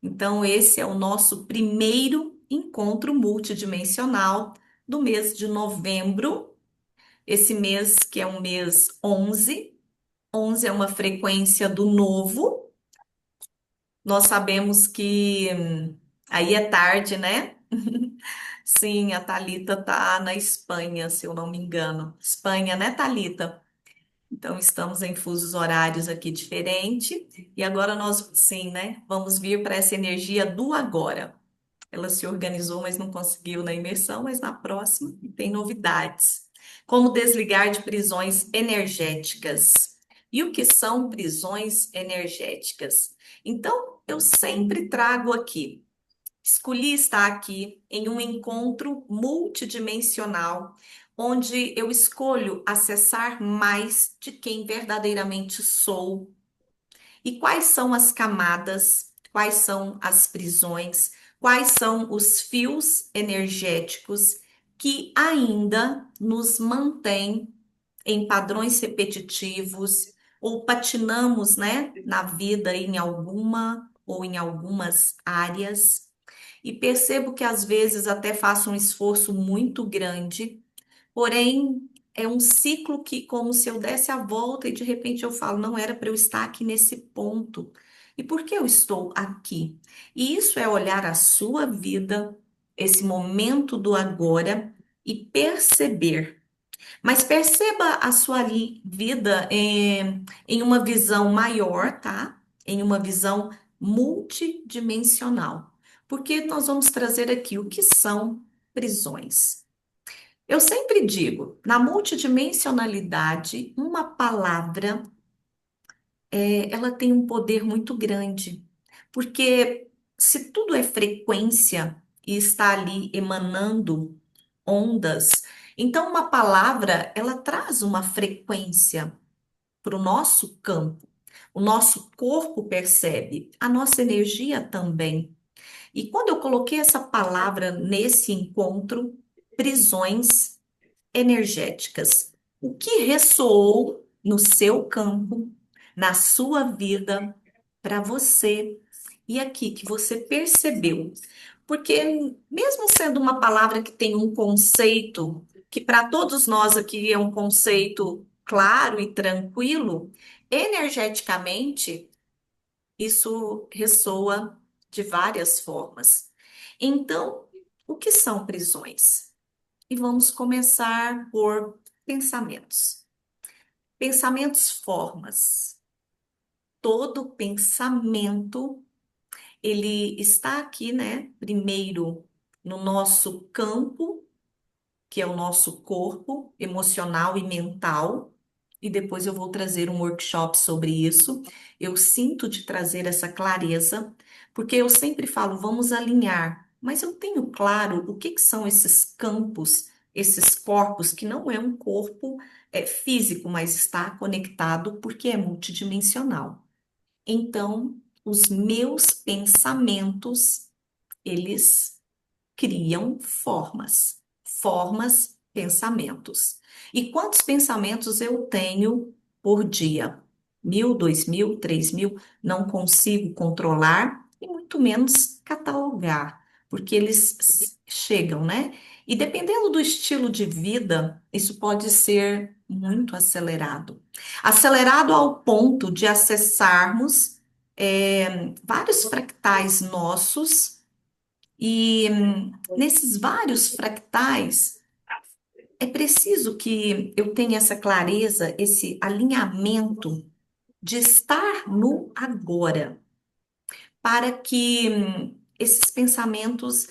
Então, esse é o nosso primeiro encontro multidimensional do mês de novembro. Esse mês que é um mês 11. 11 é uma frequência do novo. Nós sabemos que aí é tarde, né? Sim, a Thalita tá na Espanha, se eu não me engano. Espanha, né, Thalita? Então, estamos em fusos horários aqui diferentes. E agora nós, sim, né? Vamos vir para essa energia do agora. Ela se organizou, mas não conseguiu na imersão, mas na próxima tem novidades. Como desligar de prisões energéticas. E o que são prisões energéticas? Então, eu sempre trago aqui. Escolhi estar aqui em um encontro multidimensional, onde eu escolho acessar mais de quem verdadeiramente sou. E quais são as camadas, quais são as prisões, quais são os fios energéticos que ainda nos mantêm em padrões repetitivos ou patinamos, né, na vida em alguma ou em algumas áreas. E percebo que às vezes até faço um esforço muito grande, porém é um ciclo que, como se eu desse a volta e de repente eu falo, não era para eu estar aqui nesse ponto. E por que eu estou aqui? E isso é olhar a sua vida, esse momento do agora e perceber. Mas perceba a sua vida em uma visão maior, tá? Em uma visão multidimensional. Porque nós vamos trazer aqui o que são prisões. Eu sempre digo, na multidimensionalidade, uma palavra, ela tem um poder muito grande. Porque se tudo é frequência e está ali emanando ondas, então uma palavra, ela traz uma frequência para o nosso campo. O nosso corpo percebe, a nossa energia também. E quando eu coloquei essa palavra nesse encontro, prisões energéticas, o que ressoou no seu campo, na sua vida, para você, e aqui que você percebeu. Porque, mesmo sendo uma palavra que tem um conceito, que para todos nós aqui é um conceito claro e tranquilo, energeticamente, isso ressoa de várias formas. Então, o que são prisões? E vamos começar por pensamentos. Pensamentos, formas. Todo pensamento, ele está aqui, né? Primeiro, no nosso campo, que é o nosso corpo emocional e mental, e depois eu vou trazer um workshop sobre isso. Eu sinto de trazer essa clareza, porque eu sempre falo, vamos alinhar, mas eu tenho claro o que que são esses campos, esses corpos, que não é um corpo físico, mas está conectado porque é multidimensional. Então, os meus pensamentos, eles criam formas, formas, pensamentos. E quantos pensamentos eu tenho por dia? 1.000, 2.000, 3.000? Não consigo controlar e muito menos catalogar, porque eles chegam, né? E dependendo do estilo de vida, isso pode ser muito acelerado. Acelerado ao ponto de acessarmos vários fractais nossos e nesses vários fractais, é preciso que eu tenha essa clareza, esse alinhamento de estar no agora, para que esses pensamentos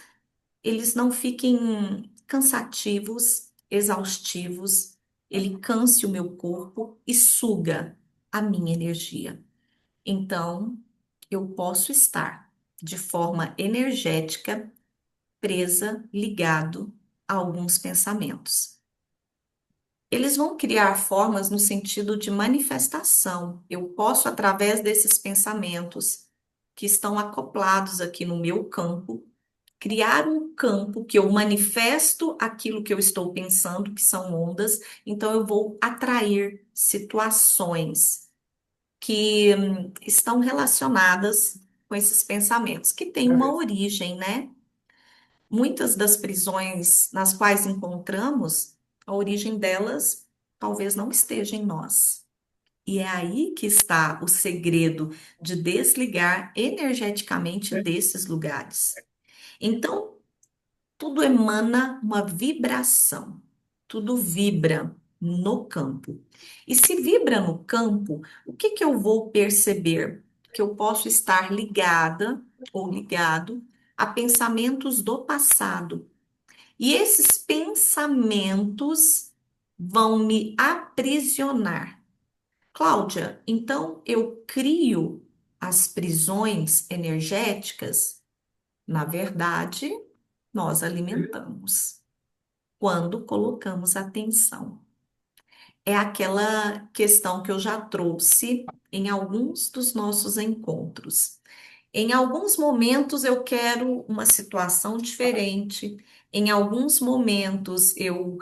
eles não fiquem cansativos, exaustivos, ele canse o meu corpo e suga a minha energia. Então, eu posso estar de forma energética presa, ligado a alguns pensamentos. Eles vão criar formas no sentido de manifestação. Eu posso, através desses pensamentos que estão acoplados aqui no meu campo, criar um campo que eu manifesto aquilo que eu estou pensando, que são ondas, então eu vou atrair situações que estão relacionadas com esses pensamentos, que têm uma origem, né? Muitas das prisões nas quais encontramos, a origem delas talvez não esteja em nós. E é aí que está o segredo de desligar energeticamente desses lugares. Então, tudo emana uma vibração, tudo vibra no campo. E se vibra no campo, o que que eu vou perceber? Que eu posso estar ligada ou ligado a pensamentos do passado. E esses pensamentos vão me aprisionar. Cláudia, então eu crio as prisões energéticas? Na verdade, nós alimentamos quando colocamos atenção. É aquela questão que eu já trouxe em alguns dos nossos encontros. Em alguns momentos eu quero uma situação diferente. Em alguns momentos eu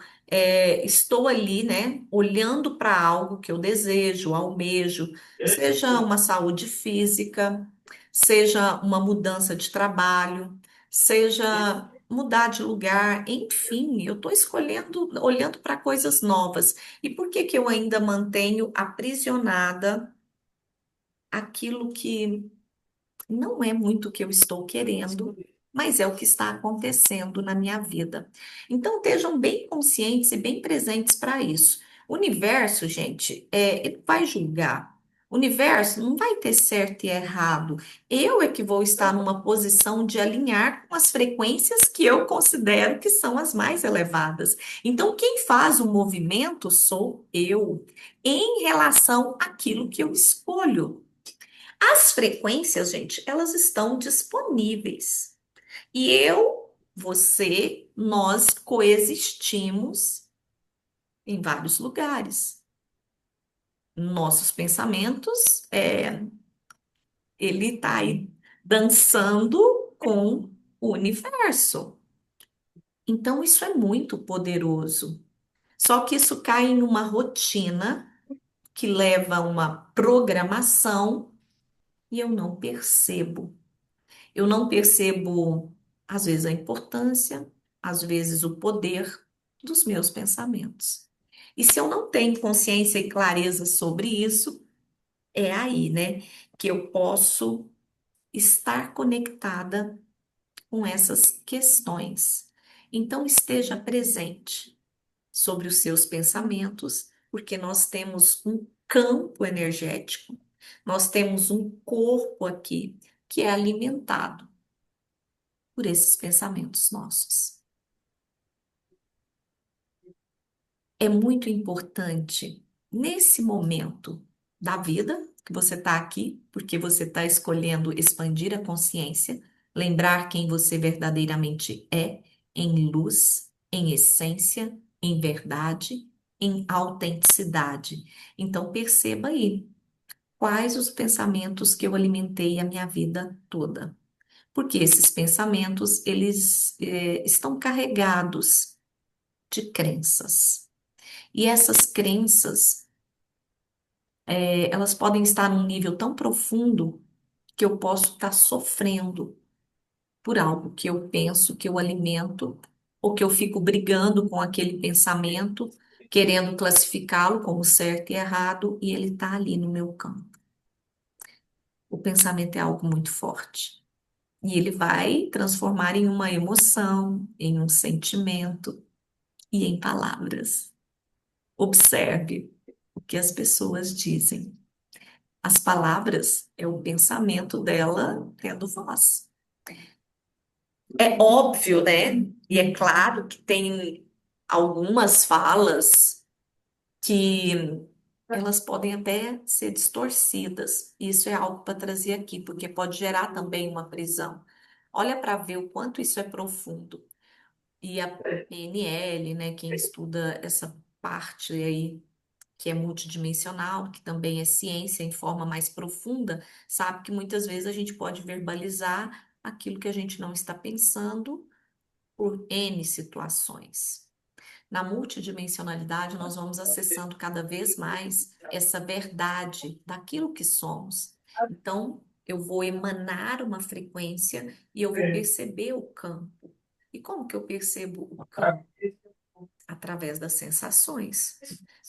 estou ali, né, olhando para algo que eu desejo, almejo, seja uma saúde física, seja uma mudança de trabalho, seja mudar de lugar, enfim, eu estou escolhendo, olhando para coisas novas. E por que que eu ainda mantenho aprisionada aquilo que não é muito o que eu estou querendo, mas é o que está acontecendo na minha vida. Então, estejam bem conscientes e bem presentes para isso. O universo, gente, ele vai julgar. O universo não vai ter certo e errado. Eu é que vou estar numa posição de alinhar com as frequências que eu considero que são as mais elevadas. Então, quem faz o movimento sou eu, em relação àquilo que eu escolho. As frequências, gente, elas estão disponíveis. E eu, você, nós coexistimos em vários lugares. Nossos pensamentos, ele está aí dançando com o universo. Então, isso é muito poderoso. Só que isso cai em uma rotina que leva a uma programação e eu não percebo. Eu não percebo, às vezes, a importância, às vezes, o poder dos meus pensamentos. E se eu não tenho consciência e clareza sobre isso, é aí, né, que eu posso estar conectada com essas questões. Então, esteja presente sobre os seus pensamentos, porque nós temos um campo energético, nós temos um corpo aqui que é alimentado por esses pensamentos nossos. É muito importante, nesse momento da vida, que você está aqui, porque você está escolhendo expandir a consciência, lembrar quem você verdadeiramente é, em luz, em essência, em verdade, em autenticidade. Então, perceba aí quais os pensamentos que eu alimentei a minha vida toda. Porque esses pensamentos, eles estão carregados de crenças. E essas crenças, elas podem estar num nível tão profundo que eu posso estar sofrendo por algo que eu penso, que eu alimento, ou que eu fico brigando com aquele pensamento, querendo classificá-lo como certo e errado, e ele está ali no meu campo. O pensamento é algo muito forte. E ele vai transformar em uma emoção, em um sentimento e em palavras. Observe o que as pessoas dizem. As palavras é o pensamento dela tendo voz. É óbvio, né? E é claro que tem algumas falas que elas podem até ser distorcidas. Isso é algo para trazer aqui, porque pode gerar também uma prisão. Olha para ver o quanto isso é profundo. E a PNL, né, quem estuda essa parte aí que é multidimensional, que também é ciência em forma mais profunda, sabe que muitas vezes a gente pode verbalizar aquilo que a gente não está pensando por N situações. Na multidimensionalidade, nós vamos acessando cada vez mais essa verdade daquilo que somos. Então, eu vou emanar uma frequência e eu vou perceber o campo. E como que eu percebo o campo? Através das sensações.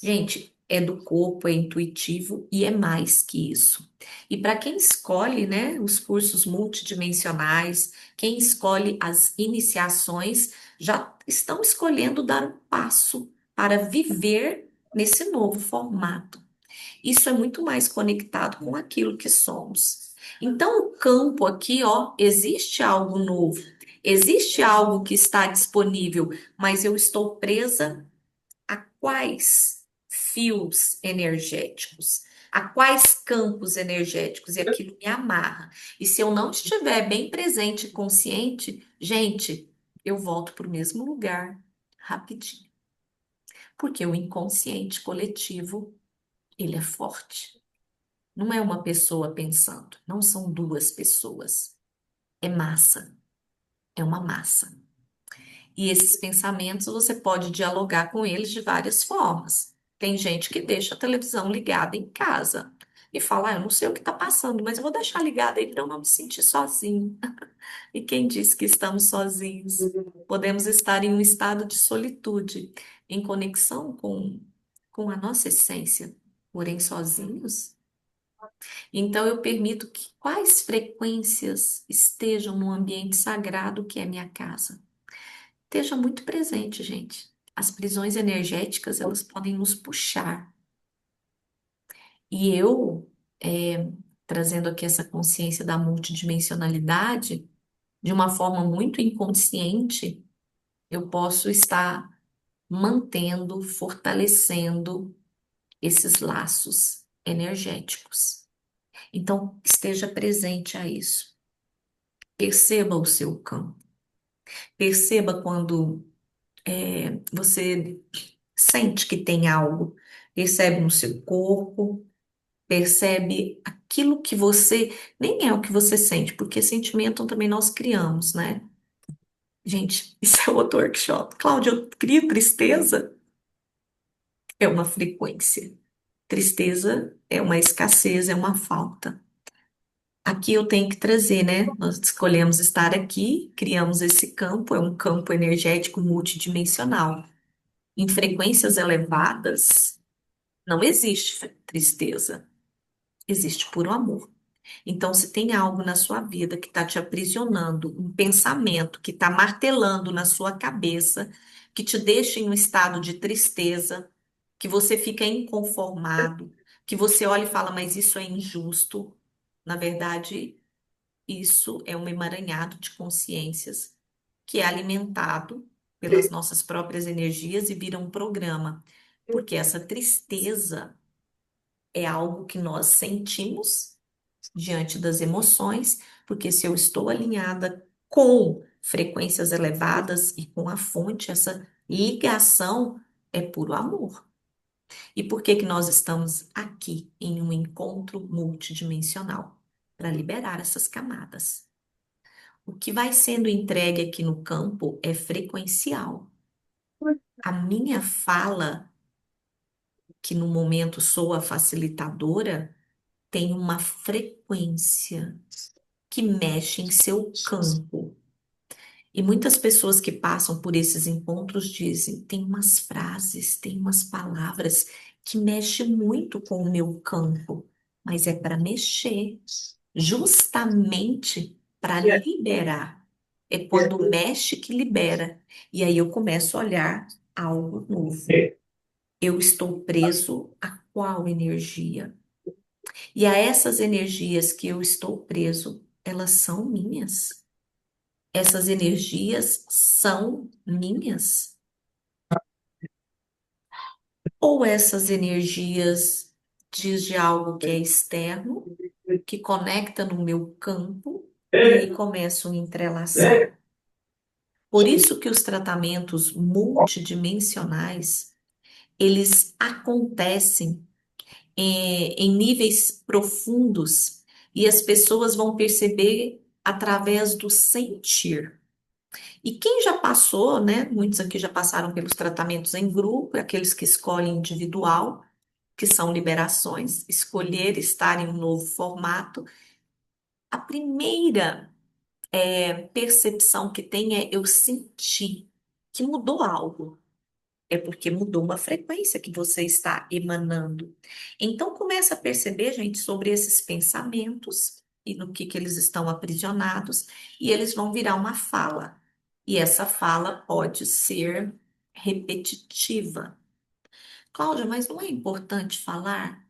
Gente, é do corpo, é intuitivo e é mais que isso. E para quem escolhe, né, os cursos multidimensionais, quem escolhe as iniciações, já estão escolhendo dar um passo para viver nesse novo formato. Isso é muito mais conectado com aquilo que somos. Então, o campo aqui, ó, existe algo novo, existe algo que está disponível, mas eu estou presa a quais fios energéticos, a quais campos energéticos, e aquilo me amarra. E se eu não estiver bem presente e consciente, gente, eu volto para o mesmo lugar rapidinho, porque o inconsciente coletivo, ele é forte. Não é uma pessoa pensando, não são duas pessoas. É massa, é uma massa. E esses pensamentos você pode dialogar com eles de várias formas. Tem gente que deixa a televisão ligada em casa e fala: eu não sei o que está passando, mas eu vou deixar ligada aí para eu não me sentir sozinho. E quem disse que estamos sozinhos? Podemos estar em um estado de solitude, em conexão com a nossa essência, porém sozinhos. Então, eu permito que quais frequências estejam no ambiente sagrado que é minha casa. Esteja muito presente, gente. As prisões energéticas, elas podem nos puxar. E eu, trazendo aqui essa consciência da multidimensionalidade, de uma forma muito inconsciente, eu posso estar mantendo, fortalecendo esses laços energéticos. Então, esteja presente a isso. Perceba o seu campo. Perceba quando você sente que tem algo. Percebe no seu corpo, percebe aquilo que você. Nem é o que você sente, porque sentimento também nós criamos, né? Gente, isso é outro workshop. Cláudia, eu crio tristeza? É uma frequência. Tristeza é uma escassez, é uma falta. Aqui eu tenho que trazer, né? Nós escolhemos estar aqui, criamos esse campo, é um campo energético multidimensional. Em frequências elevadas, não existe tristeza, existe puro amor. Então, se tem algo na sua vida que está te aprisionando, um pensamento que está martelando na sua cabeça, que te deixa em um estado de tristeza, que você fica inconformado, que você olha e fala, mas isso é injusto. Na verdade, isso é um emaranhado de consciências que é alimentado pelas nossas próprias energias e vira um programa. Porque essa tristeza é algo que nós sentimos diante das emoções, porque se eu estou alinhada com frequências elevadas e com a fonte, essa ligação é puro amor. E por que que nós estamos aqui em um encontro multidimensional? Para liberar essas camadas. O que vai sendo entregue aqui no campo é frequencial. A minha fala, que no momento sou a facilitadora, tem uma frequência que mexe em seu campo. E muitas pessoas que passam por esses encontros dizem: tem umas frases, tem umas palavras que mexem muito com o meu campo, mas é para mexer, justamente para liberar. É quando mexe que libera. E aí eu começo a olhar algo novo. Eu estou preso a qual energia? E a essas energias que eu estou preso, elas são minhas. Essas energias são minhas? Ou essas energias diz de algo que é externo, que conecta no meu campo e aí começam a entrelaçar? Por isso que os tratamentos multidimensionais, eles acontecem em níveis profundos e as pessoas vão perceber através do sentir. E quem já passou, né? Muitos aqui já passaram pelos tratamentos em grupo, aqueles que escolhem individual, que são liberações, escolher estar em um novo formato. A primeira percepção que tem é eu senti que mudou algo. É porque mudou uma frequência que você está emanando. Então começa a perceber, gente, sobre esses pensamentos e no que eles estão aprisionados, e eles vão virar uma fala. E essa fala pode ser repetitiva. Cláudia, mas não é importante falar?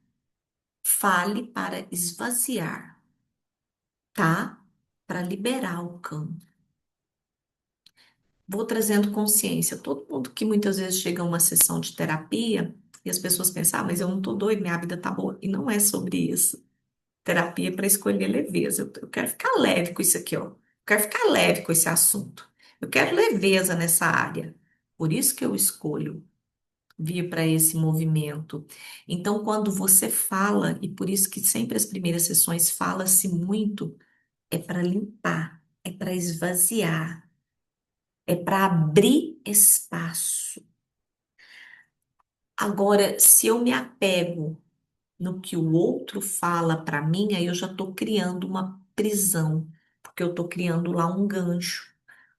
Fale para esvaziar, tá? Para liberar o campo. Vou trazendo consciência. Todo mundo que muitas vezes chega a uma sessão de terapia e as pessoas pensam, ah, mas eu não tô doida, minha vida tá boa. E não é sobre isso. Terapia é para escolher leveza. Eu quero ficar leve com isso aqui, ó. Eu quero ficar leve com esse assunto. Eu quero leveza nessa área. Por isso que eu escolho vir para esse movimento. Então, quando você fala, e por isso que sempre as primeiras sessões fala-se muito, é para limpar, é para esvaziar, é para abrir espaço. Agora, se eu me apego no que o outro fala para mim, aí eu já estou criando uma prisão, porque eu estou criando lá um gancho.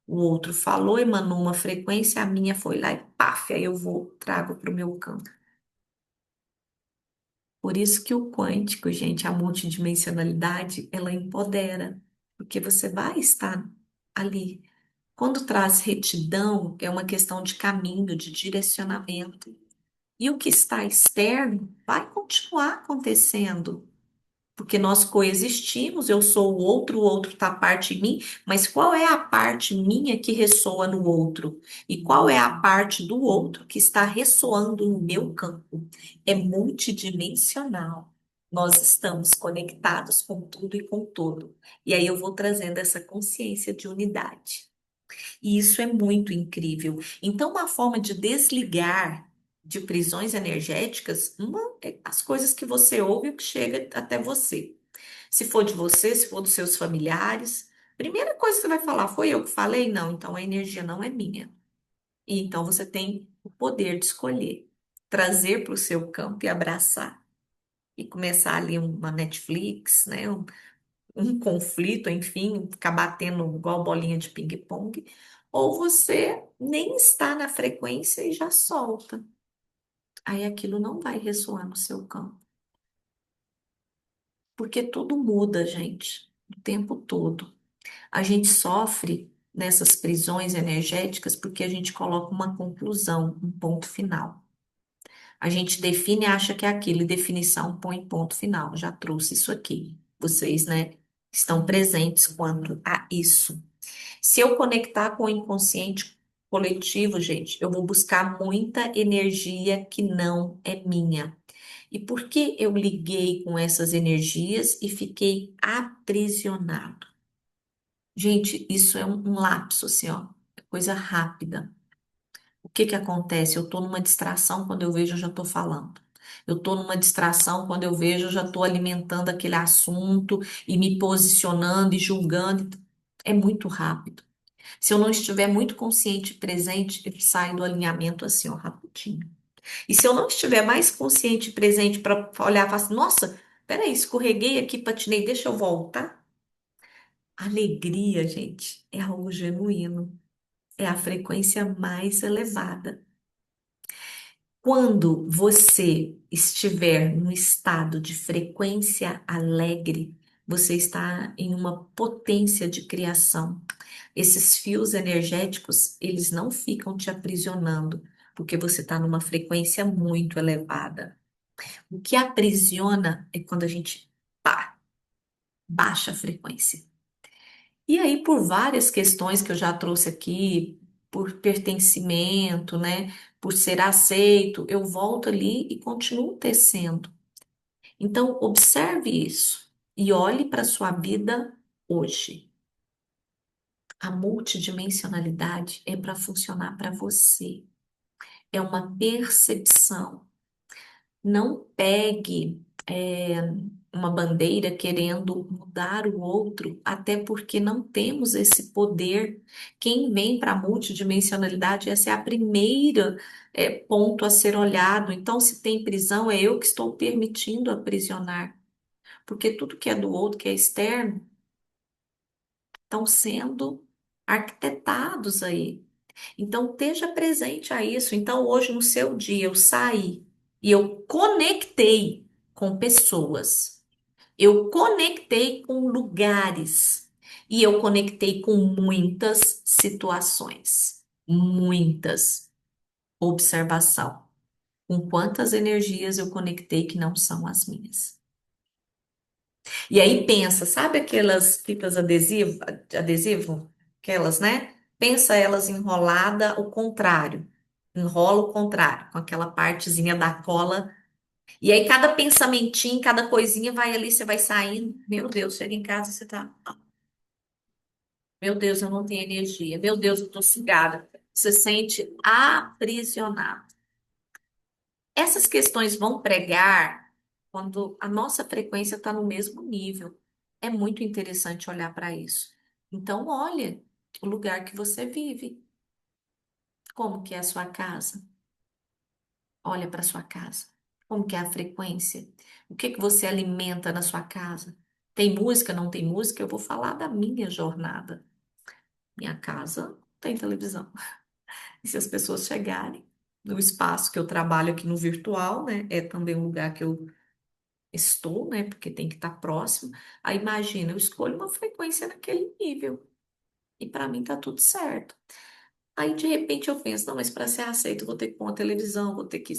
O outro falou, emanou uma frequência, a minha foi lá e paf, aí eu vou, trago para o meu campo. Por isso que o quântico, gente, a multidimensionalidade, ela empodera, porque você vai estar ali. Quando traz retidão, é uma questão de caminho, de direcionamento. E o que está externo vai continuar acontecendo, porque nós coexistimos, eu sou o outro está parte em mim, mas qual é a parte minha que ressoa no outro? E qual é a parte do outro que está ressoando no meu campo? É multidimensional. Nós estamos conectados com tudo e com todo. E aí eu vou trazendo essa consciência de unidade. E isso é muito incrível. Então, uma forma de desligar de prisões energéticas, uma é as coisas que você ouve e o que chega até você. Se for de você, se for dos seus familiares, primeira coisa que você vai falar, foi eu que falei? Não, então a energia não é minha. E então você tem o poder de escolher, trazer para o seu campo e abraçar. E começar ali uma Netflix, né? Um conflito, enfim, ficar batendo igual bolinha de ping-pong, ou você nem está na frequência e já solta. Aí aquilo não vai ressoar no seu campo, porque tudo muda, gente, o tempo todo. A gente sofre nessas prisões energéticas porque a gente coloca uma conclusão, um ponto final. A gente define e acha que é aquilo, e definição põe ponto final. Já trouxe isso aqui. Vocês, né, estão presentes quanto a isso. Se eu conectar com o inconsciente coletivo, gente, eu vou buscar muita energia que não é minha. E por que eu liguei com essas energias e fiquei aprisionado? Gente, isso é um lapso, assim, ó, é coisa rápida. O que que acontece? Eu tô numa distração, quando eu vejo, eu já tô falando. Eu tô numa distração, quando eu vejo, eu já tô alimentando aquele assunto e me posicionando e julgando. É muito rápido. Se eu não estiver muito consciente e presente, eu saio do alinhamento assim, ó, rapidinho. E se eu não estiver mais consciente e presente para olhar e falar assim, nossa, peraí, escorreguei aqui, patinei, deixa eu voltar. Alegria, gente, é algo genuíno. É a frequência mais elevada. Quando você estiver no estado de frequência alegre, você está em uma potência de criação. Esses fios energéticos, eles não ficam te aprisionando, porque você está numa frequência muito elevada. O que aprisiona é quando a gente, pá, baixa a frequência. E aí, por várias questões que eu já trouxe aqui, por pertencimento, né, por ser aceito, eu volto ali e continuo tecendo. Então, observe isso e olhe para a sua vida hoje. A multidimensionalidade é para funcionar para você. É uma percepção. Não pegue uma bandeira querendo mudar o outro, até porque não temos esse poder. Quem vem para a multidimensionalidade, essa é a primeira ponto a ser olhado. Então, se tem prisão, é eu que estou permitindo aprisionar, porque tudo que é do outro, que é externo, estão sendo arquitetados aí. Então, esteja presente a isso. Então, hoje no seu dia, eu saí e eu conectei com pessoas, eu conectei com lugares e eu conectei com muitas situações, muitas. Observação. Com quantas energias eu conectei que não são as minhas. E aí pensa, sabe aquelas fitas adesivo? Aquelas, né? Pensa elas enrolada o contrário. Enrola o contrário, com aquela partezinha da cola. E aí cada pensamentinho, cada coisinha vai ali, você vai saindo. Meu Deus, chega em casa e você tá. Meu Deus, eu não tenho energia. Meu Deus, eu tô sugada. Você se sente aprisionado. Essas questões vão pregar quando a nossa frequência está no mesmo nível. É muito interessante olhar para isso. Então, olha o lugar que você vive, como que é a sua casa. Olha para a sua casa. Como que é a frequência? O que que você alimenta na sua casa? Tem música, não tem música? Eu vou falar da minha jornada. Minha casa tem televisão. E se as pessoas chegarem no espaço que eu trabalho aqui no virtual, né? É também um lugar que eu estou, né? Porque tem que estar próximo. Aí imagina, eu escolho uma frequência naquele nível. E para mim tá tudo certo. Aí de repente eu penso, não, mas para ser aceito eu vou ter que pôr uma televisão, vou ter que.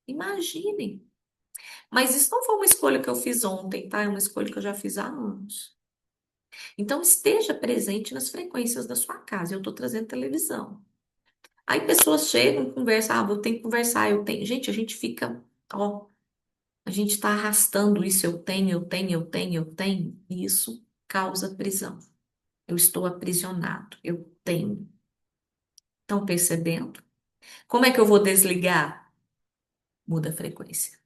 Imaginem. Mas isso não foi uma escolha que eu fiz ontem, tá? É uma escolha que eu já fiz há anos. Então esteja presente nas frequências da sua casa. Eu tô trazendo televisão. Aí pessoas chegam, conversam, ah, eu tenho que conversar, eu tenho. Gente, a gente fica, ó. A gente está arrastando isso, eu tenho, eu tenho, eu tenho, eu tenho, e isso causa prisão. Eu estou aprisionado, eu tenho. Estão percebendo? Como é que eu vou desligar? Muda a frequência.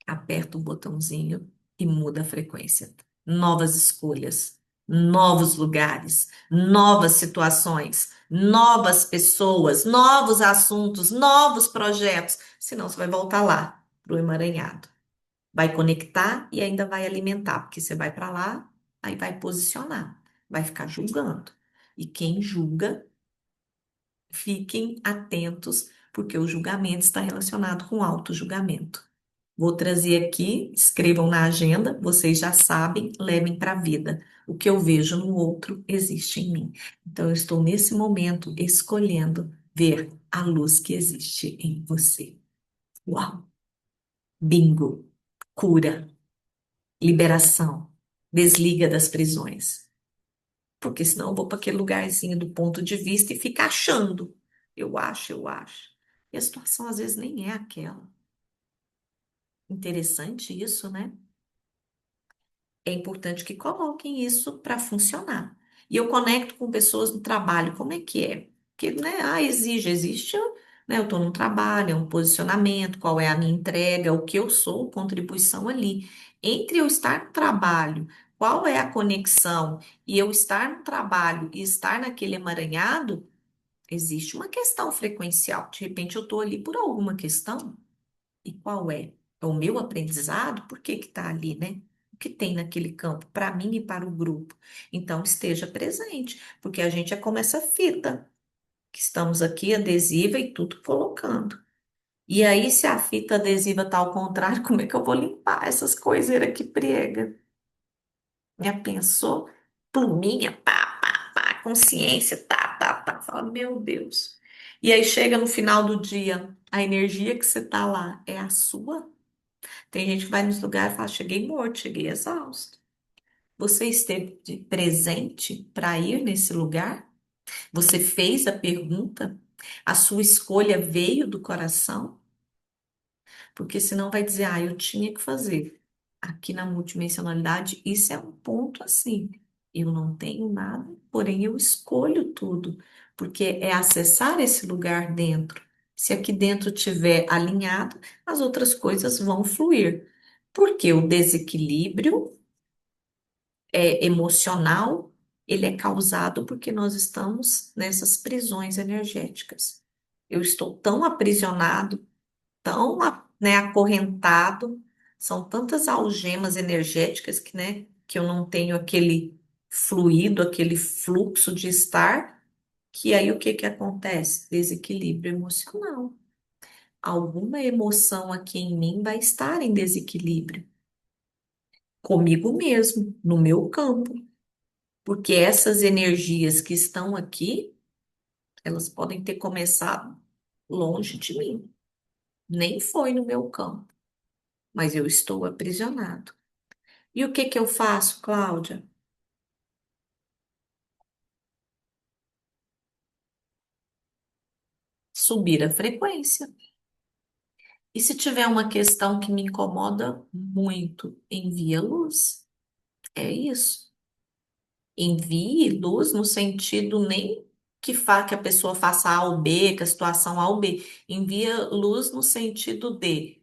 Aperta o botãozinho e muda a frequência. Novas escolhas, novos lugares, novas situações, novas pessoas, novos assuntos, novos projetos. Senão você vai voltar lá, para o emaranhado. Vai conectar e ainda vai alimentar, porque você vai para lá, aí vai posicionar, vai ficar julgando. E quem julga, fiquem atentos, porque o julgamento está relacionado com auto-julgamento. Vou trazer aqui, escrevam na agenda, vocês já sabem, levem para a vida. O que eu vejo no outro existe em mim. Então, eu estou nesse momento escolhendo ver a luz que existe em você. Uau! Bingo! Cura! Liberação. Desliga das prisões. Porque senão eu vou para aquele lugarzinho do ponto de vista e ficar achando. Eu acho, eu acho. E a situação às vezes nem é aquela. Interessante isso, né? É importante que coloquem isso para funcionar. E eu conecto com pessoas no trabalho, como é que é? Porque, né, existe, né, eu estou no trabalho, é um posicionamento, qual é a minha entrega, o que eu sou, contribuição ali. Entre eu estar no trabalho, qual é a conexão, e eu estar no trabalho e estar naquele emaranhado, existe uma questão frequencial. De repente eu estou ali por alguma questão. E qual é? É o meu aprendizado? Por que que está ali, né? O que tem naquele campo para mim e para o grupo? Então, esteja presente, porque a gente é como essa fita, que estamos aqui adesiva e tudo colocando. E aí, se a fita adesiva está ao contrário, como é que eu vou limpar essas coiseiras que prega? Já pensou? Pluminha, pá, pá, pá, consciência, tá, tá, tá. Fala, meu Deus. E aí chega no final do dia, a energia que você tá lá é a sua? Tem gente que vai nos lugares e fala: cheguei morto, cheguei exausto. Você esteve presente para ir nesse lugar? Você fez a pergunta? A sua escolha veio do coração? Porque senão vai dizer: eu tinha que fazer. Aqui na multidimensionalidade, isso é um ponto assim. Eu não tenho nada, porém eu escolho tudo, porque é acessar esse lugar dentro. Se aqui dentro tiver alinhado, as outras coisas vão fluir. Porque o desequilíbrio emocional, ele é causado porque nós estamos nessas prisões energéticas. Eu estou tão aprisionado, tão, né, acorrentado, são tantas algemas energéticas que, né, que eu não tenho aquele. fluido, aquele fluxo de estar, que aí o que que acontece? Desequilíbrio emocional. Alguma emoção aqui em mim vai estar em desequilíbrio comigo mesmo, no meu campo, porque essas energias que estão aqui, elas podem ter começado longe de mim, nem foi no meu campo, mas eu estou aprisionado. E o que que eu faço, Cláudia? Subir a frequência. E se tiver uma questão que me incomoda muito, envia luz. É isso. Envie luz no sentido nem que a pessoa faça A ou B, que a situação A ou B. Envia luz no sentido de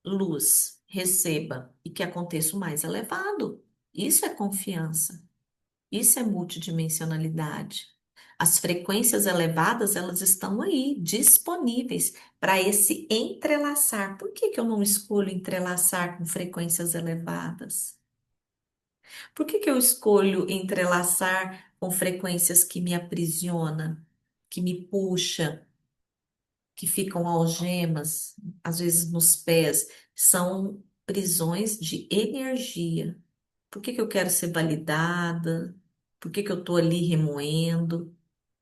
luz, receba e que aconteça o mais elevado. Isso é confiança. Isso é multidimensionalidade. As frequências elevadas, elas estão aí, disponíveis para esse entrelaçar. Por que que eu não escolho entrelaçar com frequências elevadas? Por que que eu escolho entrelaçar com frequências que me aprisiona, que me puxa, que ficam algemas, às vezes nos pés? São prisões de energia. Por que que eu quero ser validada? Por que que eu estou ali remoendo?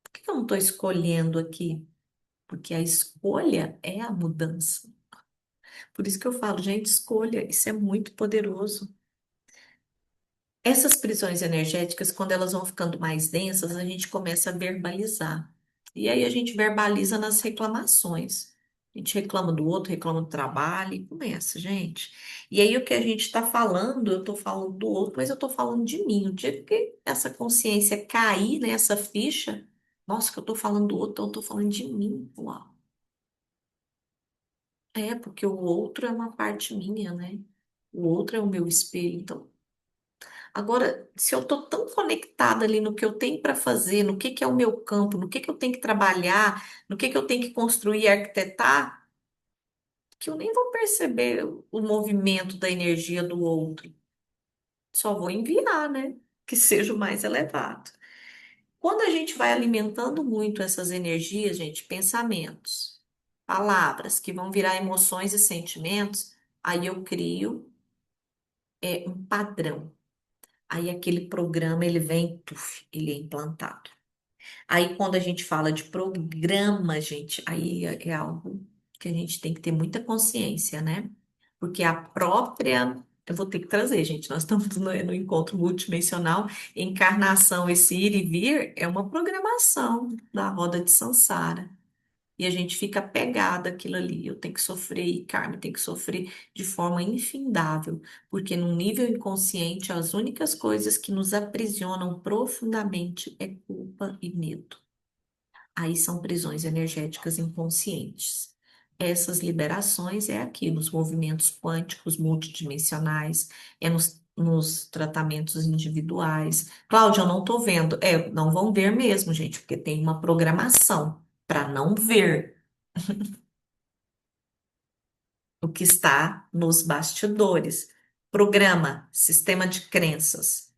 Por que que eu não estou escolhendo aqui? Porque a escolha é a mudança. Por isso que eu falo, gente, escolha, isso é muito poderoso. Essas prisões energéticas, quando elas vão ficando mais densas, a gente começa a verbalizar. E aí a gente verbaliza nas reclamações. A gente reclama do outro, reclama do trabalho e começa, gente. E aí o que a gente está falando, eu estou falando do outro, mas eu estou falando de mim. O dia que essa consciência cair nessa ficha, nossa, que eu estou falando do outro, então eu estou falando de mim. Uau. É, porque o outro é uma parte minha, né? O outro é o meu espelho. Então, agora, se eu estou tão conectada ali no que eu tenho para fazer, no que é o meu campo, no que eu tenho que trabalhar, no que eu tenho que construir e arquitetar, que eu nem vou perceber o movimento da energia do outro. Só vou enviar, né? Que seja o mais elevado. Quando a gente vai alimentando muito essas energias, gente, pensamentos, palavras que vão virar emoções e sentimentos, aí eu crio um padrão. Aí aquele programa ele vem, tuf, ele é implantado. Aí, quando a gente fala de programa, gente, aí é algo que a gente tem que ter muita consciência, né? Porque a própria. Eu vou ter que trazer, gente. Nós estamos no encontro multidimensional. Encarnação, esse ir e vir, é uma programação da roda de Sansara. E a gente fica pegado àquilo ali. Eu tenho que sofrer, e Carmen tem que sofrer de forma infindável, porque no nível inconsciente, as únicas coisas que nos aprisionam profundamente é culpa e medo. Aí são prisões energéticas inconscientes. Essas liberações é aqui nos movimentos quânticos multidimensionais, é nos tratamentos individuais. Cláudia, eu não estou vendo. É, não vão ver mesmo, gente, porque tem uma programação para não ver o que está nos bastidores. Programa, sistema de crenças.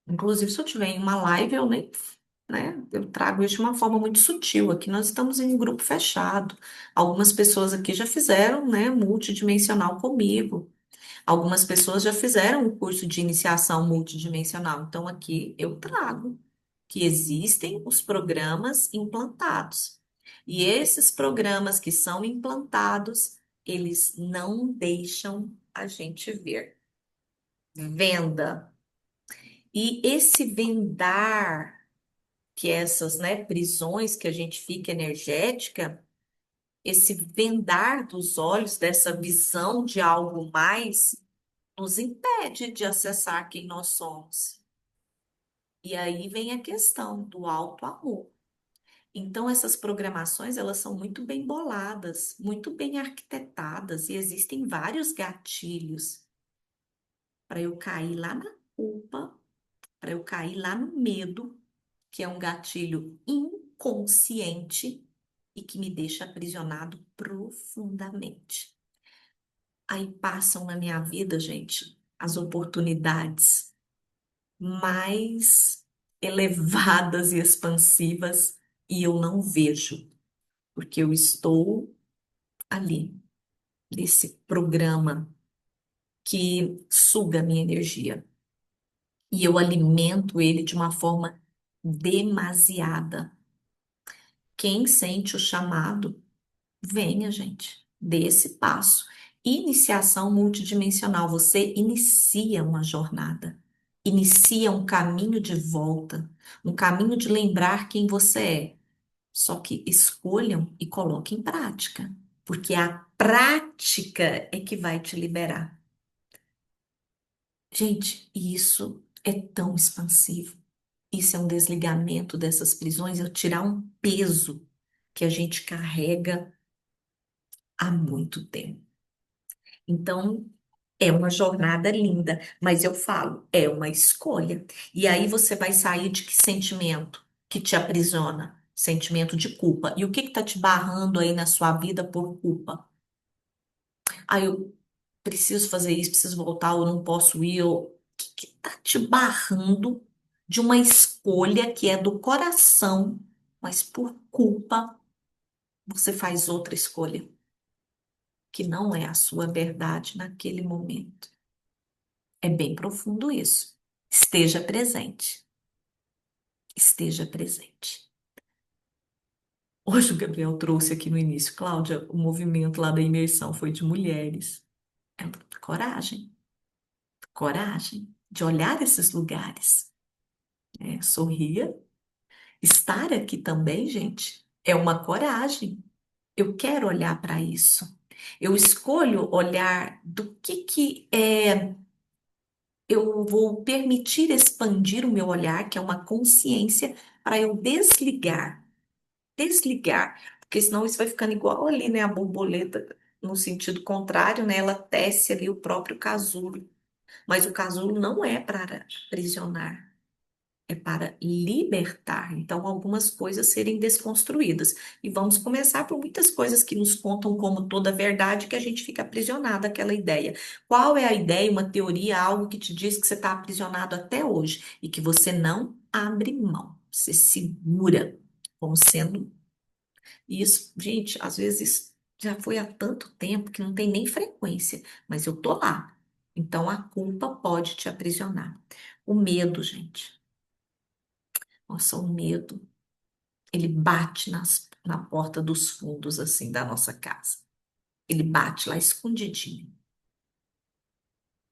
Inclusive, se eu tiver em uma live, eu nem, né, eu trago isso de uma forma muito sutil. Aqui nós estamos em um grupo fechado. Algumas pessoas aqui já fizeram, né, multidimensional comigo. Algumas pessoas já fizeram o curso de iniciação multidimensional. Então, aqui eu trago que existem os programas implantados. E esses programas que são implantados, eles não deixam a gente ver. Venda. E esse vendar, que é essas, né, prisões que a gente fica energética, esse vendar dos olhos, dessa visão de algo mais, nos impede de acessar quem nós somos. E aí vem a questão do alto amor. Então, essas programações, elas são muito bem boladas, muito bem arquitetadas, e existem vários gatilhos para eu cair lá na culpa, para eu cair lá no medo, que é um gatilho inconsciente e que me deixa aprisionado profundamente. Aí passam na minha vida, gente, as oportunidades. mais elevadas e expansivas e eu não vejo, porque eu estou ali, nesse programa que suga a minha energia e eu alimento ele de uma forma demasiada. Quem sente o chamado, venha, gente, dê esse passo. Iniciação multidimensional, você inicia uma jornada, inicia um caminho de volta, um caminho de lembrar quem você é. Só que escolham e coloquem em prática, porque a prática é que vai te liberar. Gente, isso é tão expansivo. Isso é um desligamento dessas prisões, é tirar um peso que a gente carrega há muito tempo. Então, é uma jornada linda, mas eu falo, é uma escolha. E aí você vai sair de que sentimento que te aprisiona? Sentimento de culpa. E o que está te barrando aí na sua vida por culpa? Ah, eu preciso fazer isso, preciso voltar, ou não posso ir. O que está te barrando de uma escolha que é do coração, mas por culpa você faz outra escolha, que não é a sua verdade naquele momento. É bem profundo isso. Esteja presente. Esteja presente. Hoje o Gabriel trouxe aqui no início, Cláudia, o movimento lá da imersão foi de mulheres. É coragem, coragem de olhar esses lugares. Sorria. Estar aqui também, gente, é uma coragem. Eu quero olhar para isso. Eu escolho olhar do que eu vou permitir expandir o meu olhar, que é uma consciência, para eu desligar. Desligar. Porque senão isso vai ficando igual ali, né? A borboleta, no sentido contrário, né? Ela tece ali o próprio casulo. Mas o casulo não é para aprisionar. É para libertar. Então, algumas coisas serem desconstruídas. E vamos começar por muitas coisas que nos contam como toda verdade, que a gente fica aprisionado àquela ideia. Qual é a ideia, uma teoria, algo que te diz que você está aprisionado até hoje e que você não abre mão, você segura como sendo isso? Gente, às vezes já foi há tanto tempo que não tem nem frequência, mas eu tô lá. Então, a culpa pode te aprisionar. O medo, gente. Nossa, o medo. Ele bate na porta dos fundos, assim, da nossa casa. Ele bate lá escondidinho.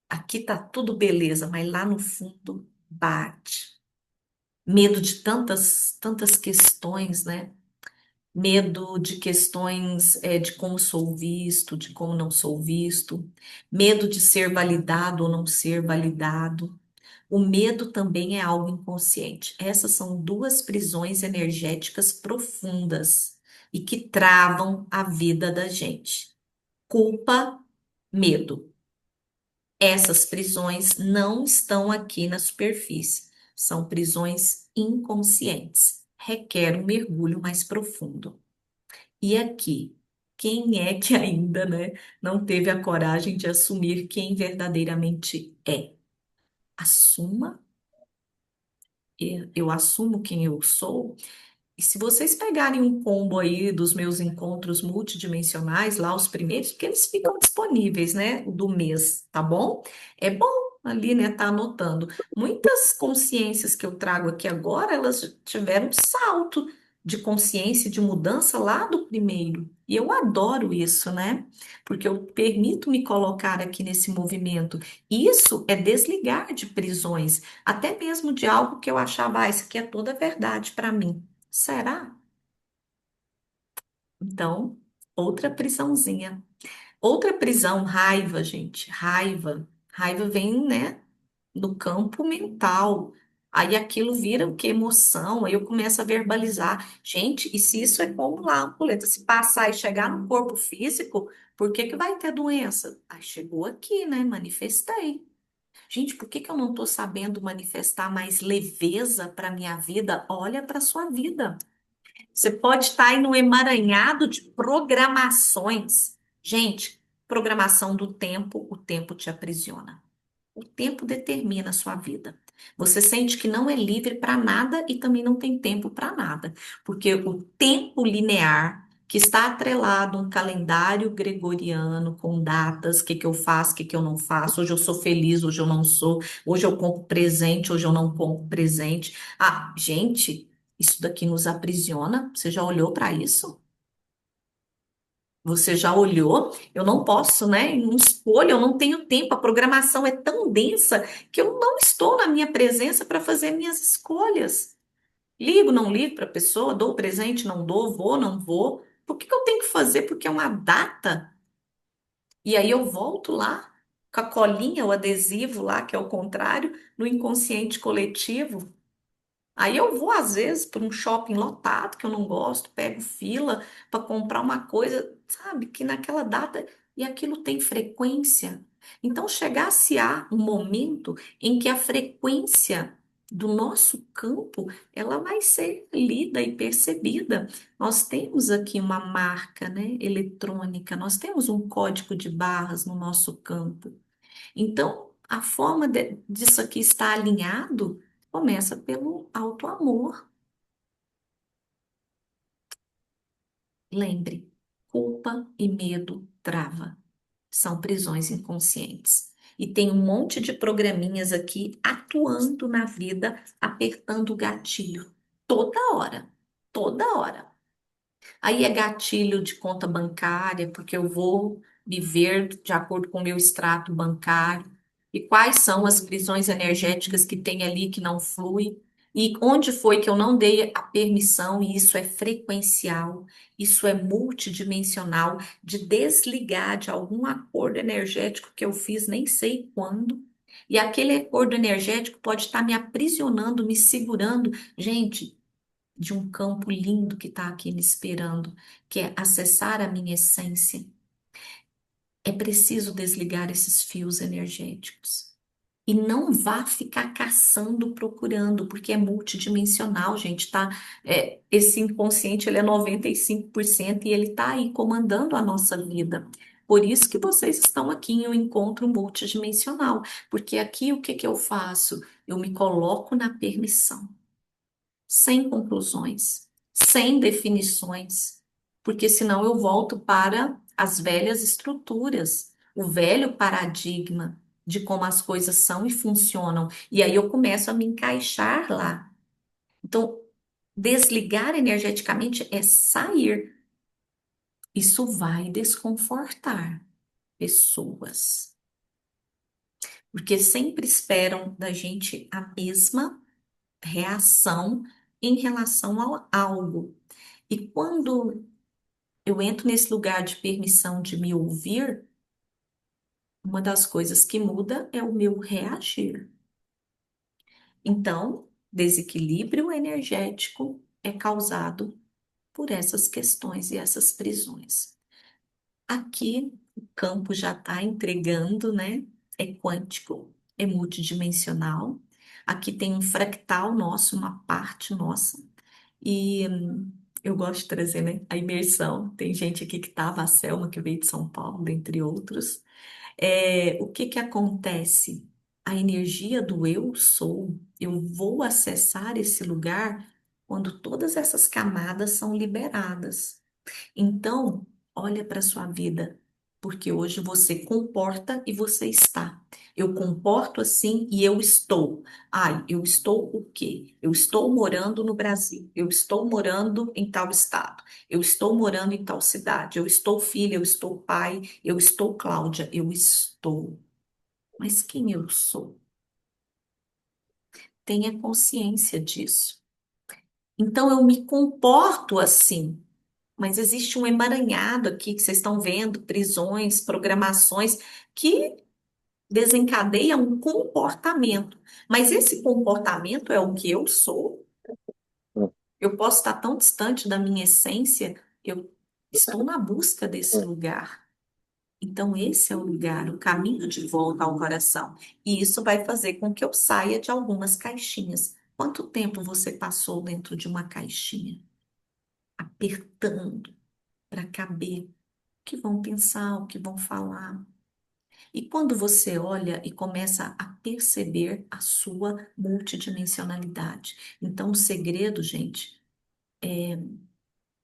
Aqui tá tudo beleza, mas lá no fundo bate. Medo de tantas questões, né? Medo de questões de como sou visto, de como não sou visto. Medo de ser validado ou não ser validado. O medo também é algo inconsciente. Essas são duas prisões energéticas profundas e que travam a vida da gente. Culpa, medo. Essas prisões não estão aqui na superfície. São prisões inconscientes. Requer um mergulho mais profundo. E aqui, quem é que ainda, né, não teve a coragem de assumir quem verdadeiramente é? Assuma eu assumo quem eu sou. E se vocês pegarem um combo aí dos meus encontros multidimensionais, lá os primeiros, porque eles ficam disponíveis, né, do mês, tá bom? É bom ali, né, tá anotando. Muitas consciências que eu trago aqui agora, elas tiveram um salto de consciência, de mudança lá do primeiro. E eu adoro isso, né? Porque eu permito me colocar aqui nesse movimento. Isso é desligar de prisões, até mesmo de algo que eu achava, isso aqui é toda verdade para mim. Será? Então, outra prisãozinha. Outra prisão, raiva, gente. Raiva. Raiva vem, né, do campo mental. Aí aquilo vira o que? Emoção. Aí eu começo a verbalizar. Gente, e se isso é como lá, ampulheta, se passar e chegar no corpo físico, por que que vai ter doença? Aí chegou aqui, né? Manifestei. Gente, por que que eu não estou sabendo manifestar mais leveza para minha vida? Olha para sua vida. Você pode estar aí no emaranhado de programações. Gente, programação do tempo, o tempo te aprisiona. O tempo determina a sua vida. Você sente que não é livre para nada e também não tem tempo para nada, porque o tempo linear que está atrelado a um calendário gregoriano com datas, o que que eu faço, o que que eu não faço, hoje eu sou feliz, hoje eu não sou, hoje eu compro presente, hoje eu não compro presente. Ah, gente, isso daqui nos aprisiona. Você já olhou para isso? Você já olhou? Eu não posso, né? Eu não escolho, eu não tenho tempo. A programação é tão densa que eu não estou na minha presença para fazer minhas escolhas. Ligo, não ligo para a pessoa, dou presente, não dou, vou, não vou. Por que que eu tenho que fazer? Porque é uma data. E aí eu volto lá com a colinha, o adesivo lá, que é o contrário, no inconsciente coletivo. Aí eu vou, às vezes, para um shopping lotado, que eu não gosto, pego fila para comprar uma coisa, sabe, que naquela data e aquilo tem frequência. Então, chegasse a um momento em que a frequência do nosso campo, ela vai ser lida e percebida. Nós temos aqui uma marca, né, eletrônica, nós temos um código de barras no nosso campo. Então, a forma disso aqui estar alinhado começa pelo autoamor. Lembre, culpa e medo trava. São prisões inconscientes. E tem um monte de programinhas aqui atuando na vida, apertando o gatilho toda hora, toda hora. Aí é gatilho de conta bancária, porque eu vou viver de acordo com o meu extrato bancário. E quais são as prisões energéticas que tem ali que não flui? E onde foi que eu não dei a permissão, e isso é frequencial, isso é multidimensional, de desligar de algum acordo energético que eu fiz, nem sei quando. E aquele acordo energético pode estar me aprisionando, me segurando. Gente, de um campo lindo que está aqui me esperando, que é acessar a minha essência. É preciso desligar esses fios energéticos. E não vá ficar caçando, procurando, porque é multidimensional, gente, tá? Esse inconsciente, ele é 95% e ele tá aí comandando a nossa vida. Por isso que vocês estão aqui em um encontro multidimensional, porque aqui o que que eu faço? Eu me coloco na permissão sem conclusões, sem definições, porque senão eu volto para as velhas estruturas, o velho paradigma de como as coisas são e funcionam, e aí eu começo a me encaixar lá. Então, desligar energeticamente é sair. Isso vai desconfortar pessoas, porque sempre esperam da gente a mesma reação em relação a algo. E quando eu entro nesse lugar de permissão de me ouvir, uma das coisas que muda é o meu reagir. Então, desequilíbrio energético é causado por essas questões e essas prisões. Aqui, o campo já está entregando, né? É quântico, é multidimensional. Aqui tem um fractal nosso, uma parte nossa. E eu gosto de trazer, né, a imersão. Tem gente aqui que estava, a Selma, que veio de São Paulo, dentre outros. O que que acontece? A energia do eu sou, eu vou acessar esse lugar quando todas essas camadas são liberadas. Então, olha para a sua vida, porque hoje você comporta e você está. Eu comporto assim e eu estou. Ai, eu estou o quê? Eu estou morando no Brasil. Eu estou morando em tal estado. Eu estou morando em tal cidade. Eu estou filha, eu estou pai, eu estou Cláudia, eu estou. Mas quem eu sou? Tenha consciência disso. Então eu me comporto assim. Mas existe um emaranhado aqui que vocês estão vendo, prisões, programações, que desencadeia um comportamento. Mas esse comportamento é o que eu sou. Eu posso estar tão distante da minha essência, eu estou na busca desse lugar. Então, esse é o lugar, o caminho de volta ao coração. E isso vai fazer com que eu saia de algumas caixinhas. Quanto tempo você passou dentro de uma caixinha, apertando para caber? O que vão pensar, o que vão falar? E quando você olha e começa a perceber a sua multidimensionalidade. Então, o segredo, gente,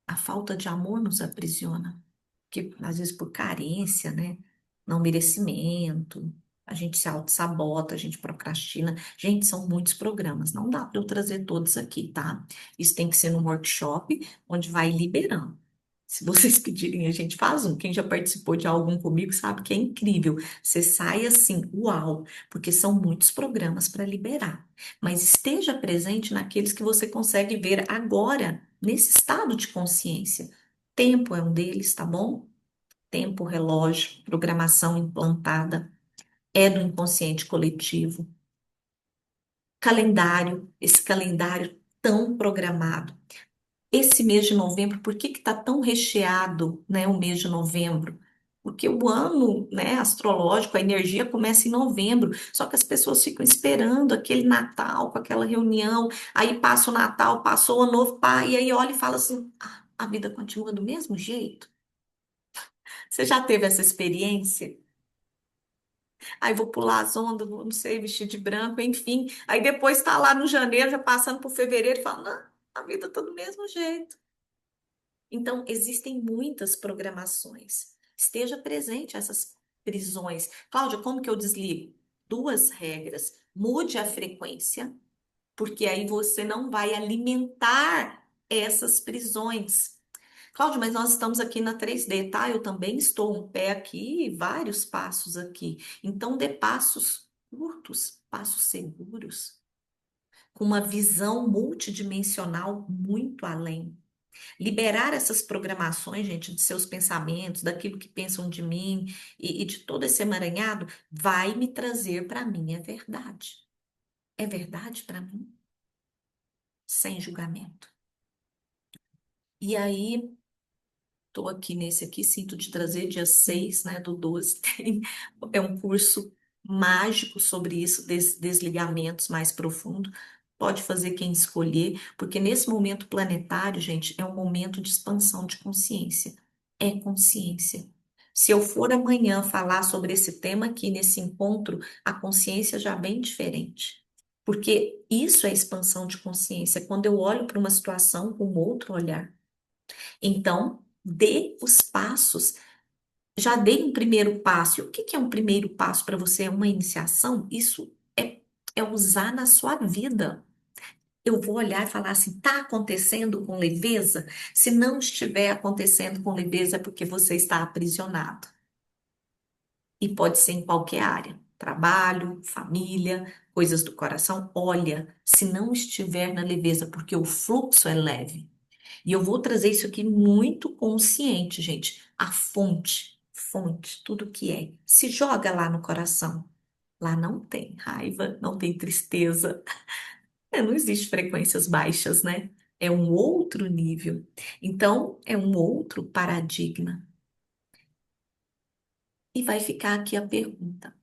a falta de amor nos aprisiona. Que às vezes por carência, né? Não merecimento, a gente se auto-sabota, a gente procrastina. Gente, são muitos programas, não dá para eu trazer todos aqui, tá? Isso tem que ser num workshop onde vai liberando. Se vocês pedirem, a gente faz um. Quem já participou de algum comigo sabe que é incrível. Você sai assim, uau, porque são muitos programas para liberar. Mas esteja presente naqueles que você consegue ver agora, nesse estado de consciência. Tempo é um deles, tá bom? Tempo, relógio, programação implantada, é do inconsciente coletivo. Calendário, esse calendário tão programado. Esse mês de novembro, por que que tá tão recheado, né, o mês de novembro? Porque o ano, né, astrológico, a energia começa em novembro, só que as pessoas ficam esperando aquele Natal, com aquela reunião, aí passa o Natal, passou o Ano Novo, pá, e aí olha e fala assim, "Ah, a vida continua do mesmo jeito?" Você já teve essa experiência? Aí vou pular as ondas, vou, não sei, vestir de branco, enfim. Aí depois tá lá no janeiro, já passando por fevereiro, e fala, não, a vida tá do mesmo jeito. Então, existem muitas programações. Esteja presente a essas prisões. Cláudia, como que eu desligo? Duas regras. Mude a frequência, porque aí você não vai alimentar essas prisões. Cláudio, mas nós estamos aqui na 3D, tá? Eu também estou um pé aqui e vários passos aqui. Então, dê passos curtos, passos seguros, com uma visão multidimensional muito além. Liberar essas programações, gente, de seus pensamentos, daquilo que pensam de mim e de todo esse emaranhado, vai me trazer para mim a verdade. É verdade para mim, sem julgamento. E aí, estou aqui nesse aqui, sinto te trazer dia 6, né, do 12 é um curso mágico sobre isso, desligamentos mais profundo. Pode fazer quem escolher, porque nesse momento planetário, gente, é um momento de expansão de consciência. É consciência. Se eu for amanhã falar sobre esse tema aqui nesse encontro, a consciência já vem diferente. Porque isso é expansão de consciência, quando eu olho para uma situação com outro olhar. Então, dê os passos. Já dei um primeiro passo. E o que que é um primeiro passo para você? É uma iniciação? Isso é usar na sua vida. Eu vou olhar e falar assim: está acontecendo com leveza? Se não estiver acontecendo com leveza, é porque você está aprisionado. E pode ser em qualquer área: trabalho, família, coisas do coração. Olha, se não estiver na leveza, porque o fluxo é leve. E eu vou trazer isso aqui muito consciente, gente. A fonte, fonte, tudo que é. Se joga lá no coração. Lá não tem raiva, não tem tristeza. Não existe frequências baixas, né? É um outro nível. Então, é um outro paradigma. E vai ficar aqui a pergunta: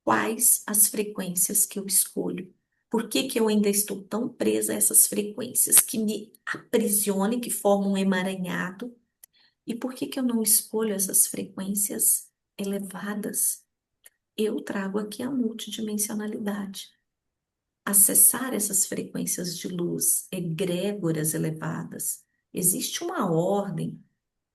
quais as frequências que eu escolho? Por que que eu ainda estou tão presa a essas frequências que me aprisionam, que formam um emaranhado? E por que que eu não escolho essas frequências elevadas? Eu trago aqui a multidimensionalidade. Acessar essas frequências de luz, egrégoras elevadas. Existe uma ordem,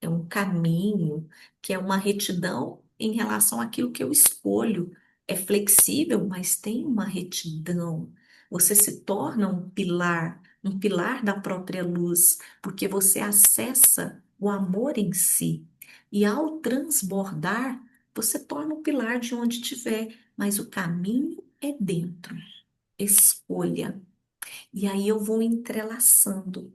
é um caminho, que é uma retidão em relação àquilo que eu escolho. É flexível, mas tem uma retidão. Você se torna um pilar da própria luz, porque você acessa o amor em si. E ao transbordar, você torna um pilar de onde estiver, mas o caminho é dentro. Escolha. E aí eu vou entrelaçando.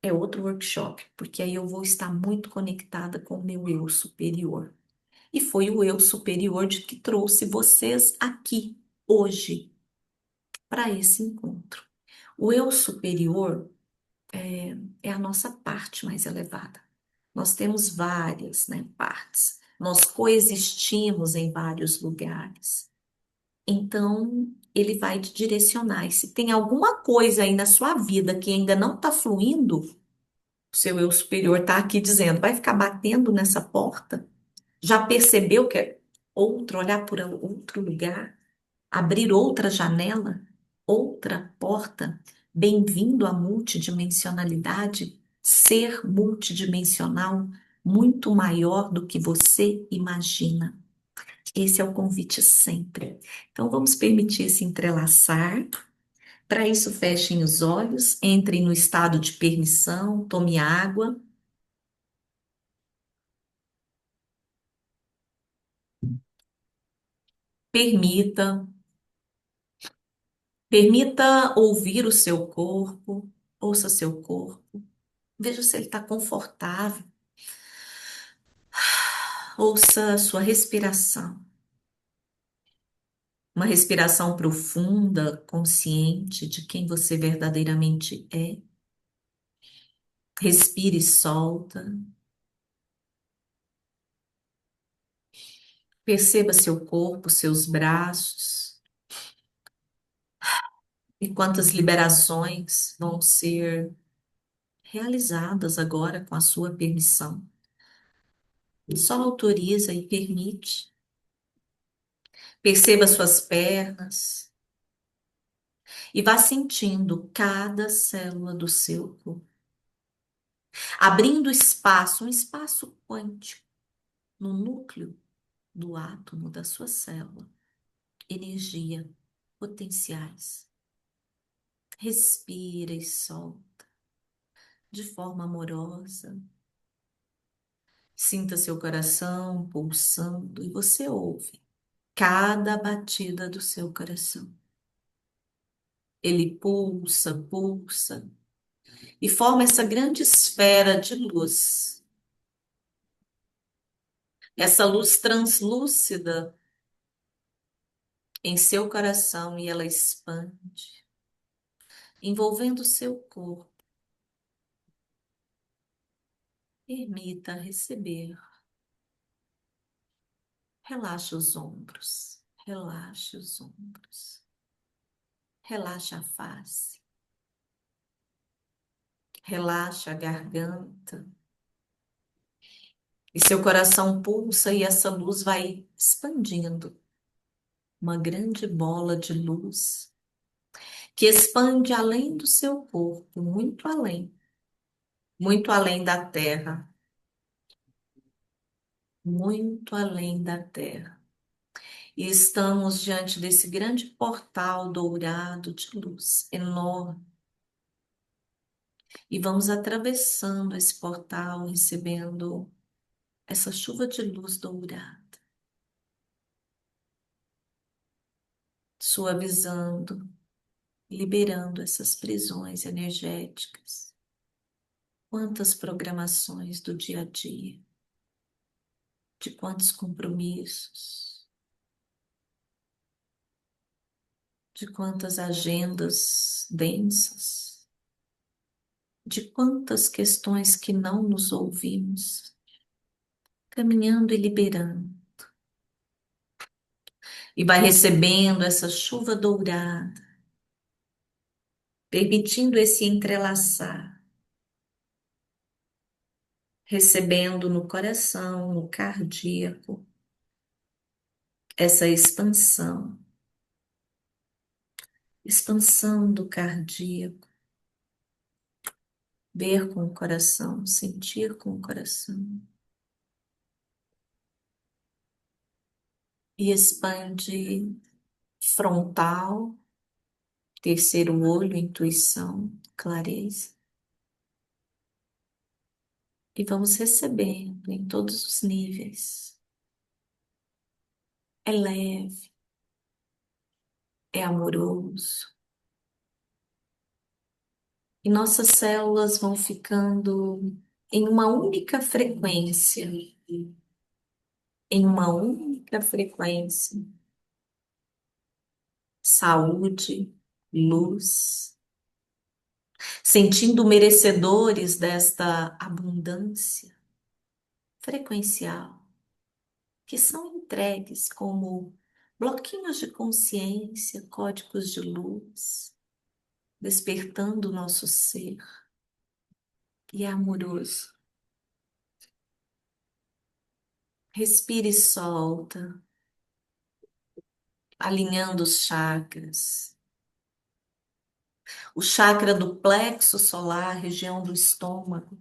É outro workshop, porque aí eu vou estar muito conectada com o meu eu superior. E foi o eu superior que trouxe vocês aqui, hoje, para esse encontro. O eu superior é a nossa parte mais elevada. Nós temos várias, né, partes. Nós coexistimos em vários lugares. Então, ele vai te direcionar. E se tem alguma coisa aí na sua vida que ainda não está fluindo, o seu eu superior está aqui dizendo, vai ficar batendo nessa porta? Já percebeu que é? outro, olhar por outro lugar, abrir outra janela, outra porta. Bem-vindo à multidimensionalidade, ser multidimensional, muito maior do que você imagina. Esse é o convite sempre. Então, vamos permitir se entrelaçar. Para isso, fechem os olhos, entrem no estado de permissão, tome água, permita, permita ouvir o seu corpo, ouça seu corpo, veja se ele está confortável, ouça a sua respiração, uma respiração profunda, consciente de quem você verdadeiramente é. Respire e solta. Perceba seu corpo, seus braços e quantas liberações vão ser realizadas agora com a sua permissão. Só autoriza e permite. Perceba suas pernas e vá sentindo cada célula do seu corpo, abrindo espaço, um espaço quântico no núcleo do átomo da sua célula. Energia, potenciais. Respira e solta de forma amorosa. Sinta seu coração pulsando e você ouve cada batida do seu coração. Ele pulsa, pulsa e forma essa grande esfera de luz. Essa luz translúcida em seu coração e ela expande, envolvendo seu corpo. Permita receber. Relaxa os ombros, relaxa os ombros, relaxa a face, relaxa a garganta. E seu coração pulsa e essa luz vai expandindo. Uma grande bola de luz que expande além do seu corpo, muito além da terra, muito além da terra. E estamos diante desse grande portal dourado de luz, enorme. E vamos atravessando esse portal, recebendo essa chuva de luz dourada, suavizando, liberando essas prisões energéticas. Quantas programações do dia a dia, de quantos compromissos, de quantas agendas densas, de quantas questões que não nos ouvimos, caminhando e liberando. E vai recebendo essa chuva dourada, permitindo esse entrelaçar, recebendo no coração, no cardíaco, essa expansão, expansão do cardíaco, ver com o coração, sentir com o coração. E expande frontal, terceiro olho, intuição, clareza. E vamos recebendo em todos os níveis. É leve, é amoroso. E nossas células vão ficando em uma única frequência, em uma única frequência. Saúde, luz, sentindo merecedores desta abundância frequencial, que são entregues como bloquinhos de consciência, códigos de luz, despertando o nosso ser e é amoroso. Respire e solta. alinhando os chakras. O chakra do plexo solar, região do estômago,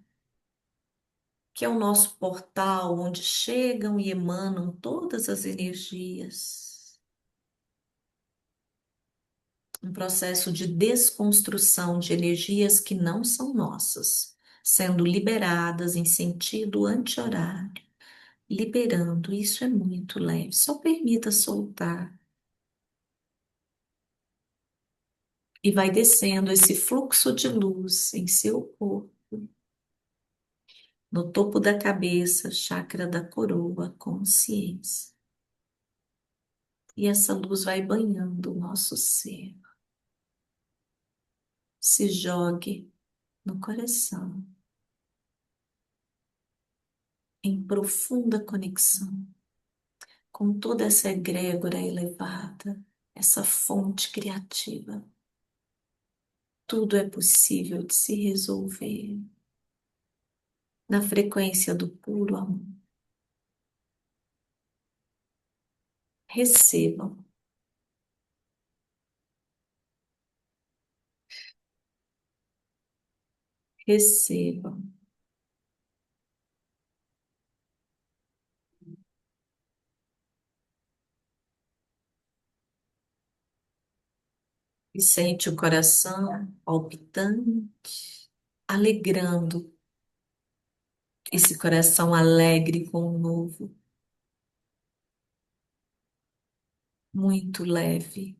que é o nosso portal onde chegam e emanam todas as energias. Um processo de desconstrução de energias que não são nossas, sendo liberadas em sentido anti-horário, liberando. Isso é muito leve. Só permita soltar. E vai descendo esse fluxo de luz em seu corpo, no topo da cabeça, chakra da coroa, consciência. E essa luz vai banhando o nosso ser. Se jogue no coração, em profunda conexão com toda essa egrégora elevada, essa fonte criativa. Tudo é possível de se resolver na frequência do puro amor. Recebam, recebam. E sente o coração palpitante, alegrando esse coração alegre com o novo, muito leve.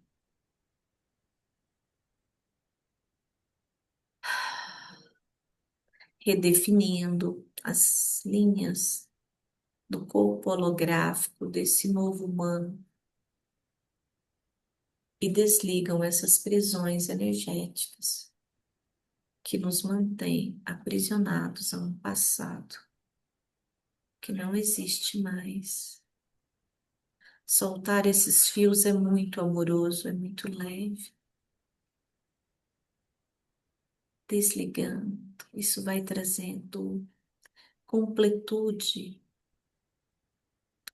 Redefinindo as linhas do corpo holográfico desse novo humano e desligam essas prisões energéticas que nos mantêm aprisionados a um passado que não existe mais. Soltar esses fios é muito amoroso, é muito leve. Desligando, isso vai trazendo completude,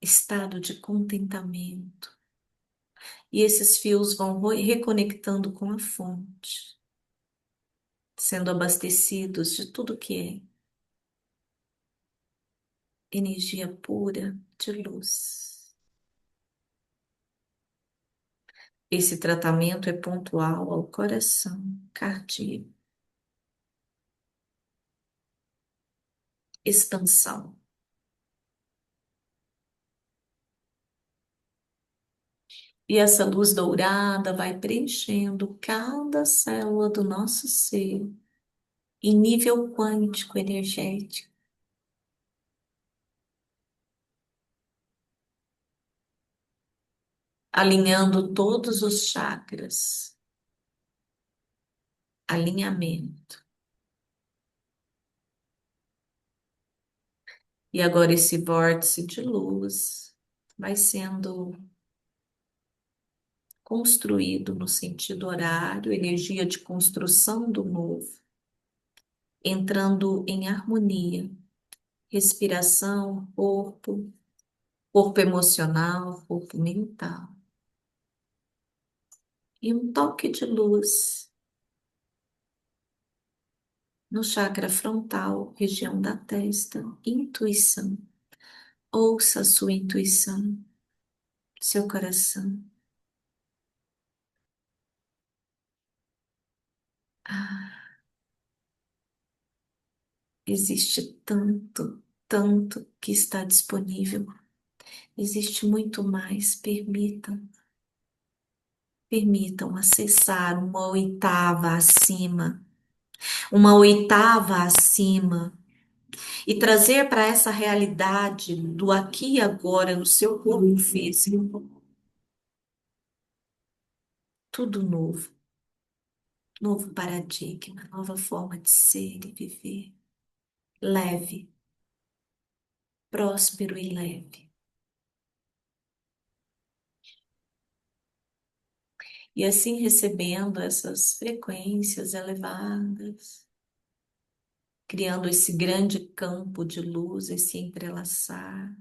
estado de contentamento. E esses fios vão reconectando com a fonte, sendo abastecidos de tudo que é energia pura de luz. Esse tratamento é pontual ao coração cardíaco, expansão. E essa luz dourada vai preenchendo cada célula do nosso ser em nível quântico energético, alinhando todos os chakras, alinhamento. E agora esse vórtice de luz vai sendo construído no sentido horário, energia de construção do novo, entrando em harmonia, respiração, corpo, corpo emocional, corpo mental. E um toque de luz no chakra frontal, região da testa, intuição. Ouça a sua intuição, seu coração. Ah, existe tanto, tanto que está disponível. Existe muito mais. Permitam acessar uma oitava acima, e trazer para essa realidade do aqui e agora no seu corpo físico tudo novo, novo paradigma, nova forma de ser e viver, leve, próspero e leve. E assim recebendo essas frequências elevadas, criando esse grande campo de luz, esse entrelaçar.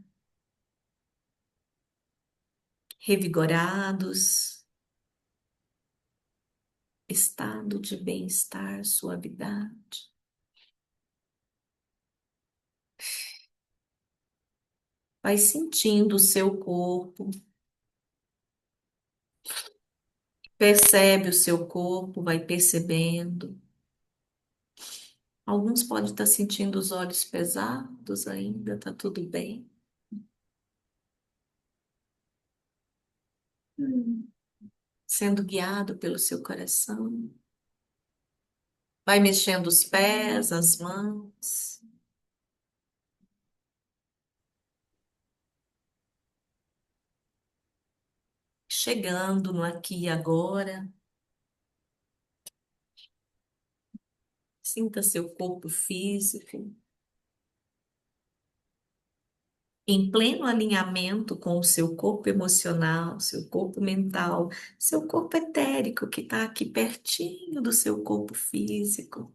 revigorados, estado de bem-estar, suavidade. Vai sentindo o seu corpo, percebe o seu corpo, vai percebendo. Alguns podem estar sentindo os olhos pesados ainda, tá tudo bem. Hum. Sendo guiado pelo seu coração. Vai mexendo os pés, as mãos, chegando no aqui e agora. Sinta seu corpo físico em pleno alinhamento com o seu corpo emocional, seu corpo mental, seu corpo etérico que está aqui pertinho do seu corpo físico,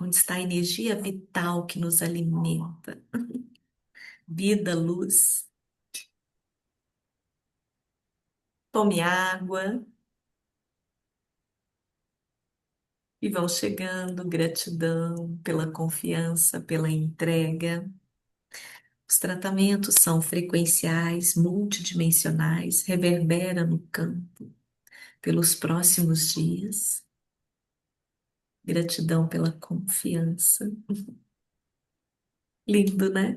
onde está a energia vital que nos alimenta, vida, luz. Tome água e vão chegando, gratidão pela confiança, pela entrega. Os tratamentos são frequenciais, multidimensionais, reverbera no campo pelos próximos dias. Gratidão pela confiança. Lindo, né?